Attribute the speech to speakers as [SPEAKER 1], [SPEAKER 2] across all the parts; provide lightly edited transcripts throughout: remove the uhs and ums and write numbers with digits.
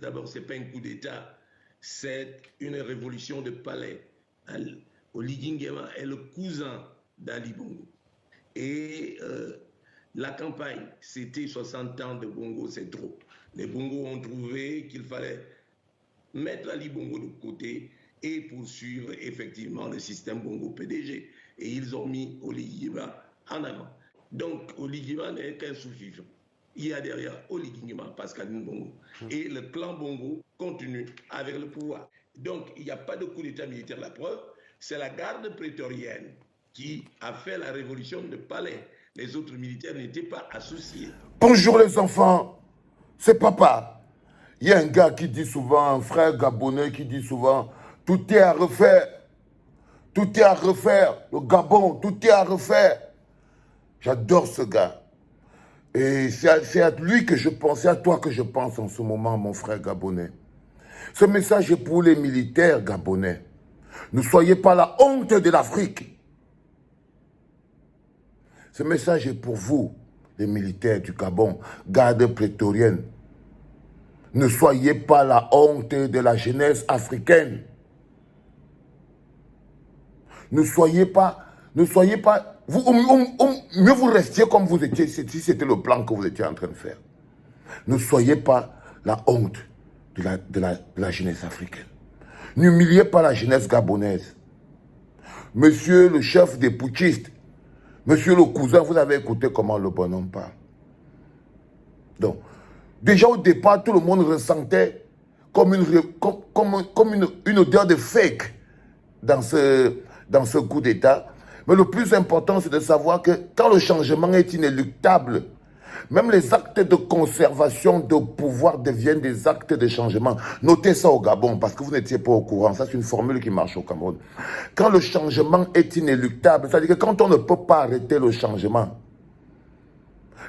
[SPEAKER 1] D'abord, ce n'est pas un coup d'État, c'est une révolution de palais. Oligui Nguema est le cousin d'Ali Bongo. Et la campagne, c'était 60 ans de Bongo, c'est trop. Les Bongo ont trouvé qu'il fallait mettre Ali Bongo de côté et poursuivre effectivement le système Bongo PDG. Et ils ont mis Oligui Nguema en avant. Donc, Oligui Nguema n'est qu'un sous-fifre. Il y a derrière Oligui Nguema, Pascal Bongo. Et le clan Bongo continue avec le pouvoir. Donc, il n'y a pas de coup d'État militaire. La preuve, c'est la garde prétorienne qui a fait la révolution de palais. Les autres militaires n'étaient pas associés.
[SPEAKER 2] Bonjour les enfants, c'est papa. Il y a un gars qui dit souvent, un frère gabonais qui dit souvent, tout est à refaire. Tout est à refaire. Le Gabon, tout est à refaire. J'adore ce gars. Et c'est à lui que je pense, c'est à toi que je pense en ce moment, mon frère gabonais. Ce message est pour les militaires gabonais. Ne soyez pas la honte de l'Afrique. Ce message est pour vous, les militaires du Gabon, garde prétorienne. Ne soyez pas la honte de la jeunesse africaine. Ne soyez pas, mieux vous restiez comme vous étiez, si c'était le plan que vous étiez en train de faire. Ne soyez pas la honte de la jeunesse africaine. N'humiliez pas la jeunesse gabonaise. Monsieur le chef des putschistes, monsieur le cousin, vous avez écouté comment le bonhomme parle. Donc, déjà au départ, tout le monde ressentait comme une odeur de fake dans ce coup d'État. Mais le plus important, c'est de savoir que quand le changement est inéluctable, même les actes de conservation de pouvoir deviennent des actes de changement. Notez ça au Gabon, parce que vous n'étiez pas au courant. Ça, c'est une formule qui marche au Cameroun. Quand le changement est inéluctable, c'est-à-dire que quand on ne peut pas arrêter le changement,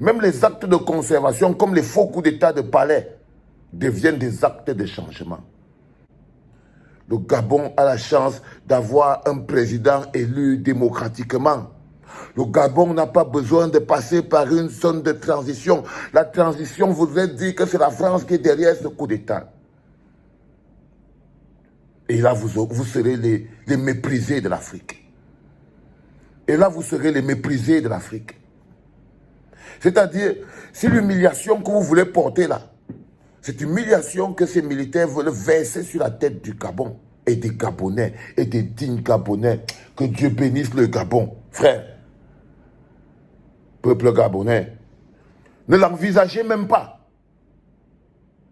[SPEAKER 2] même les actes de conservation, comme les faux coups d'État de palais, deviennent des actes de changement. Le Gabon a la chance d'avoir un président élu démocratiquement. Le Gabon n'a pas besoin de passer par une zone de transition. La transition voudrait dire que c'est la France qui est derrière ce coup d'État. Et là, vous serez les méprisés de l'Afrique. Et là, vous serez les méprisés de l'Afrique. C'est-à-dire, c'est l'humiliation que vous voulez porter là. C'est une humiliation que ces militaires veulent verser sur la tête du Gabon et des Gabonais et des dignes Gabonais. Que Dieu bénisse le Gabon, frère. Peuple gabonais, ne l'envisagez même pas.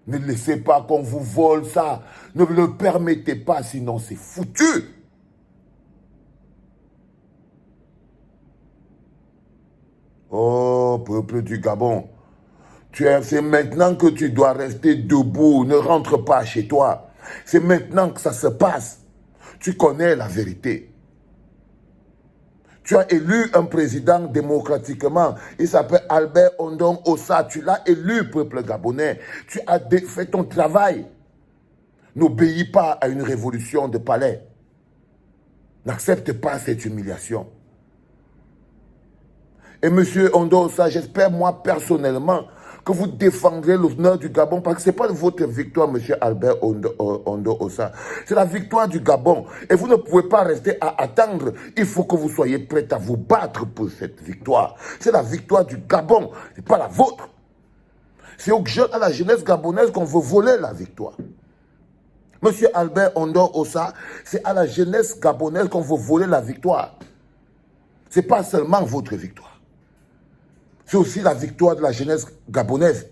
[SPEAKER 2] Ne laissez pas qu'on vous vole ça. Ne le permettez pas, sinon c'est foutu. Oh, peuple du Gabon, c'est maintenant que tu dois rester debout. Ne rentre pas chez toi. C'est maintenant que ça se passe. Tu connais la vérité. Tu as élu un président démocratiquement. Il s'appelle Albert Ondong Ossa. Tu l'as élu, peuple gabonais. Tu as fait ton travail. N'obéis pas à une révolution de palais. N'accepte pas cette humiliation. Et monsieur Ondong Ossa, j'espère moi personnellement que vous défendrez l'honneur du Gabon, parce que ce n'est pas votre victoire, monsieur Albert Ondong Ossa. C'est la victoire du Gabon. Et vous ne pouvez pas rester à attendre. Il faut que vous soyez prêts à vous battre pour cette victoire. C'est la victoire du Gabon, ce n'est pas la vôtre. C'est à la jeunesse gabonaise qu'on veut voler la victoire. Monsieur Albert Ondong Ossa, c'est à la jeunesse gabonaise qu'on veut voler la victoire. Ce n'est pas seulement votre victoire. C'est aussi la victoire de la jeunesse gabonaise.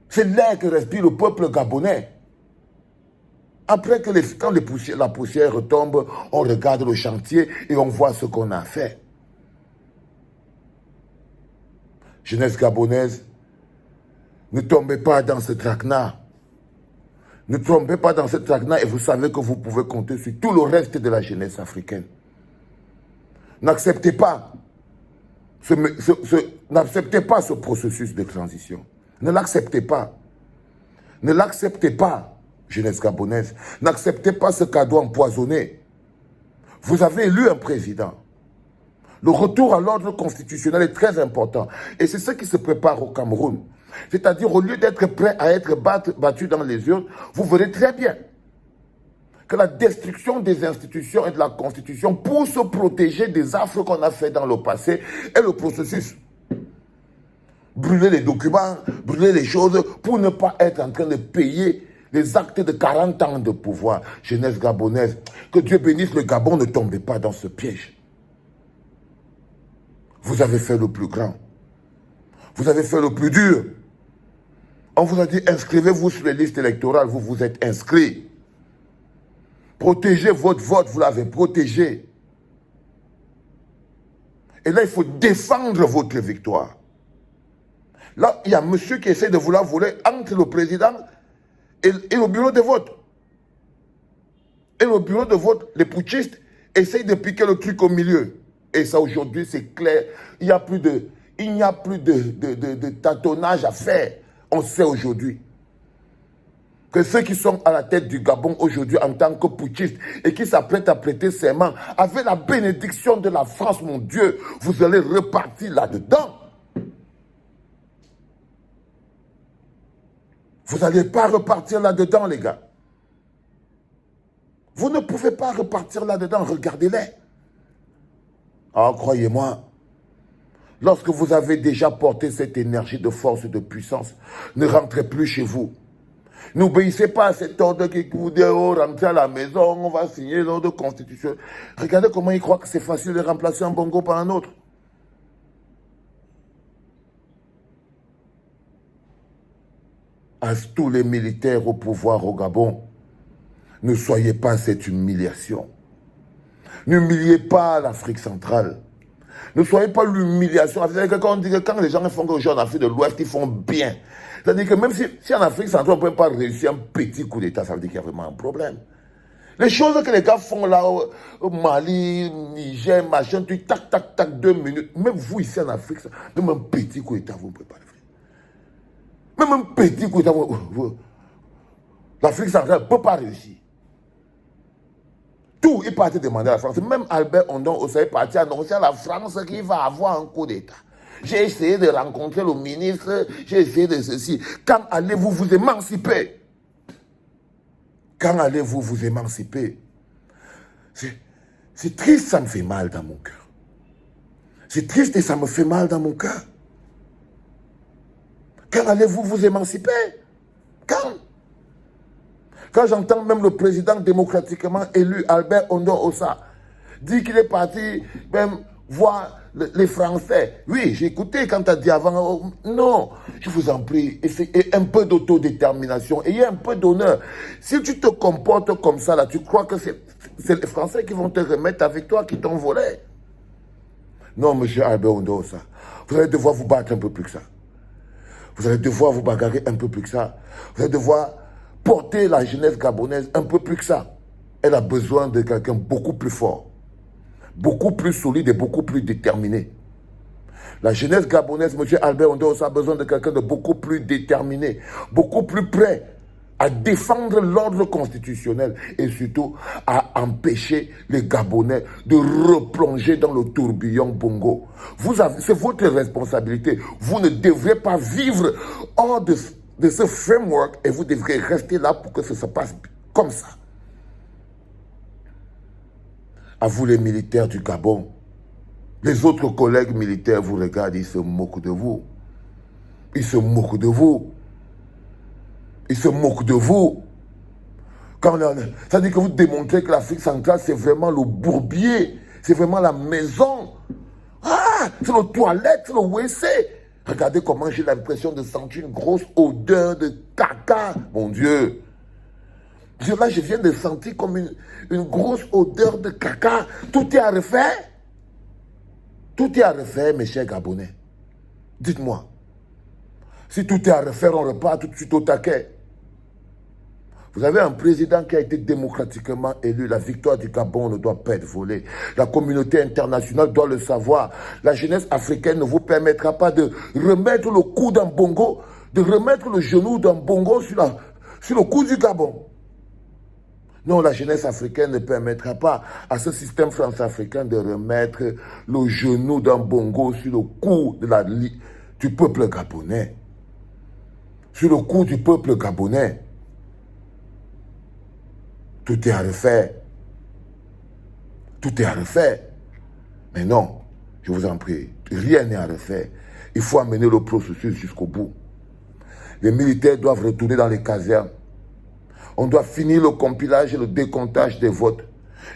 [SPEAKER 2] C'est l'air que respire le peuple gabonais. Après que quand la poussière retombe, on regarde le chantier et on voit ce qu'on a fait. Jeunesse gabonaise, ne tombez pas dans ce traquenard. Ne tombez pas dans ce traquenard et vous savez que vous pouvez compter sur tout le reste de la jeunesse africaine. N'acceptez pas. N'acceptez pas ce processus de transition. Ne l'acceptez pas. Ne l'acceptez pas, jeunesse gabonaise. N'acceptez pas ce cadeau empoisonné. Vous avez élu un président. Le retour à l'ordre constitutionnel est très important. Et c'est ce qui se prépare au Cameroun. C'est-à-dire, au lieu d'être prêt à être battu dans les urnes, vous verrez très bien que la destruction des institutions et de la Constitution pour se protéger des affres qu'on a fait dans le passé est le processus. Brûler les documents, brûler les choses pour ne pas être en train de payer les actes de 40 ans de pouvoir. Jeunesse gabonaise, que Dieu bénisse le Gabon, ne tombez pas dans ce piège. Vous avez fait le plus grand. Vous avez fait le plus dur. On vous a dit, inscrivez-vous sur les listes électorales, vous vous êtes inscrits. Protégez votre vote, vous l'avez protégé. Et là, il faut défendre votre victoire. Là, il y a un monsieur qui essaie de vous la voler entre le président et le bureau de vote. Et le bureau de vote, les putschistes, essayent de piquer le truc au milieu. Et ça, aujourd'hui, c'est clair. Il n'y a plus de tâtonnage à faire. On sait aujourd'hui que ceux qui sont à la tête du Gabon aujourd'hui en tant que putschistes et qui s'apprêtent à prêter serment, avec la bénédiction de la France, mon Dieu, vous allez repartir là-dedans. Vous n'allez pas repartir là-dedans, les gars. Vous ne pouvez pas repartir là-dedans, regardez-les. Ah, croyez-moi, lorsque vous avez déjà porté cette énergie de force et de puissance, ne rentrez plus chez vous. N'obéissez pas à cet ordre qui vous dit, oh, rentrez à la maison, on va signer l'ordre constitutionnel. Regardez comment ils croient que c'est facile de remplacer un Bongo par un autre. À tous les militaires au pouvoir au Gabon, ne soyez pas cette humiliation. N'humiliez pas l'Afrique centrale. Ne soyez pas l'humiliation. Quand on dit que quand les gens font quelque chose en Afrique de l'Ouest, ils font bien. C'est-à-dire que même si en Afrique centrale, on ne peut pas réussir un petit coup d'État, ça veut dire qu'il y a vraiment un problème. Les choses que les gars font là, au Mali, Niger, machin, tu tac, tac, tac, 2 minutes. Même vous ici en Afrique, même un petit coup d'État, vous ne pouvez pas le faire. Même un petit coup d'État, l'Afrique centrale ne peut pas réussir. Tout est parti demander à la France. Même Albert Ondon est parti annoncer à la France qu'il va avoir un coup d'État. J'ai essayé de rencontrer le ministre, j'ai essayé de ceci. Quand allez-vous vous émanciper? Quand allez-vous vous émanciper? C'est triste, ça me fait mal dans mon cœur. C'est triste et ça me fait mal dans mon cœur. Quand allez-vous vous émanciper? Quand j'entends même le président démocratiquement élu, Albert Ondon Ossa, dire qu'il est parti même voir les Français. Oui, j'ai écouté quand tu as dit avant, oh, non, je vous en prie, ayez un peu d'autodétermination, ayez un peu d'honneur. Si tu te comportes comme ça, là, tu crois que c'est les Français qui vont te remettre avec toi, qui t'ont volé. Non, monsieur Albert Ondon Ossa, vous allez devoir vous battre un peu plus que ça. Vous allez devoir vous bagarrer un peu plus que ça. Vous allez devoir porter la jeunesse gabonaise un peu plus que ça. Elle a besoin de quelqu'un beaucoup plus fort, beaucoup plus solide et beaucoup plus déterminé. La jeunesse gabonaise, M. Albert Ondon Ossa, a besoin de quelqu'un de beaucoup plus déterminé, beaucoup plus prêt à défendre l'ordre constitutionnel et surtout à empêcher les Gabonais de replonger dans le tourbillon Bongo. C'est votre responsabilité. Vous ne devrez pas vivre hors de ce framework et vous devrez rester là pour que ça se passe comme ça. À vous les militaires du Gabon, les autres collègues militaires vous regardent, ils se moquent de vous. Ils se moquent de vous. Ils se moquent de vous. Ça dit que vous démontrez que l'Afrique centrale, c'est vraiment le bourbier. C'est vraiment la maison. Ah, c'est le toilette, c'est le WC. Regardez comment j'ai l'impression de sentir une grosse odeur de caca. Mon Dieu. Là, je viens de sentir comme une grosse odeur de caca. Tout est à refaire. Tout est à refaire, mes chers Gabonais. Dites-moi. Si tout est à refaire, on repart tout de suite au taquet. Vous avez un président qui a été démocratiquement élu. La victoire du Gabon ne doit pas être volée. La communauté internationale doit le savoir. La jeunesse africaine ne vous permettra pas de remettre le cou d'un Bongo, de remettre le genou d'un Bongo sur le cou du Gabon. Non, la jeunesse africaine ne permettra pas à ce système france-africain de remettre le genou d'un Bongo sur le cou du peuple gabonais. sur le coup du peuple gabonais. Tout est à refaire. Tout est à refaire. Mais non, je vous en prie, rien n'est à refaire. Il faut amener le processus jusqu'au bout. Les militaires doivent retourner dans les casernes. On doit finir le compilage et le décomptage des votes.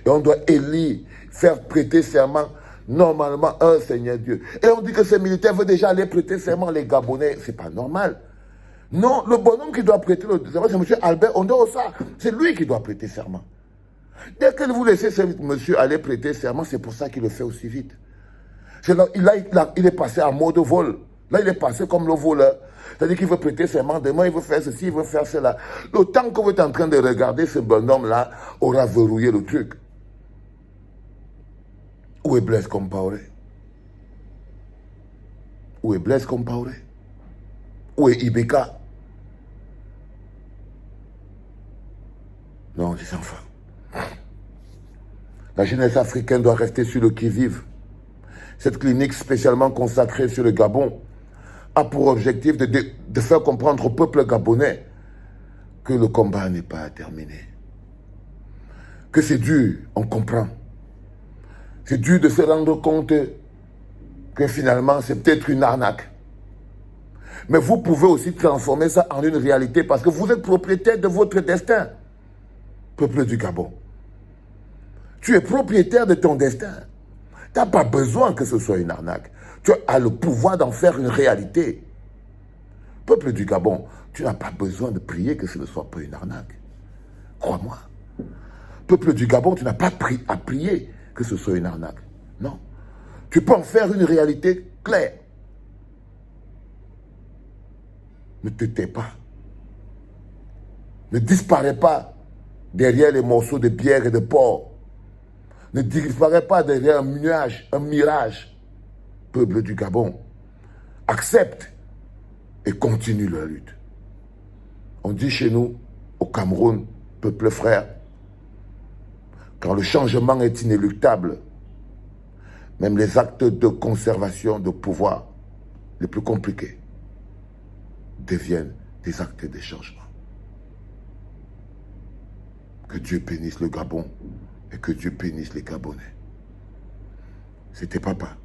[SPEAKER 2] Et on doit élire, faire prêter serment normalement un Seigneur Dieu. Et on dit que ces militaires veulent déjà aller prêter serment les Gabonais. C'est pas normal. Non, le bonhomme qui doit prêter le serment, c'est M. Albert Ondosa. C'est lui qui doit prêter serment. Dès que vous laissez ce monsieur aller prêter serment, c'est pour ça qu'il le fait aussi vite. Il est passé en mode vol. Là, il est passé comme le voleur. C'est-à-dire qu'il veut prêter serment, demain il veut faire ceci, il veut faire cela. Le temps que vous êtes en train de regarder ce bonhomme-là aura verrouillé le truc. Où est Blaise Compaoré? Où est Blaise Compaoré? Où est Ibeka? Non, les enfants. La jeunesse africaine doit rester sur le qui-vive. Cette clinique spécialement consacrée sur le Gabon a pour objectif de faire comprendre au peuple gabonais que le combat n'est pas terminé. Que c'est dur, on comprend. C'est dur de se rendre compte que finalement c'est peut-être une arnaque. Mais vous pouvez aussi transformer ça en une réalité parce que vous êtes propriétaire de votre destin, peuple du Gabon. Tu es propriétaire de ton destin. Tu n'as pas besoin que ce soit une arnaque. Tu as le pouvoir d'en faire une réalité. Peuple du Gabon, tu n'as pas besoin de prier que ce ne soit pas une arnaque. Crois-moi. Peuple du Gabon, tu n'as pas à prier que ce soit une arnaque. Non. Tu peux en faire une réalité claire. Ne te tais pas. Ne disparais pas derrière les morceaux de bière et de porc. Ne disparais pas derrière un nuage, un mirage. Peuple du Gabon, accepte et continue la lutte. On dit chez nous, au Cameroun, peuple frère, quand le changement est inéluctable, même les actes de conservation de pouvoir les plus compliqués deviennent des actes de changement. Que Dieu bénisse le Gabon et que Dieu bénisse les Gabonais. C'était papa.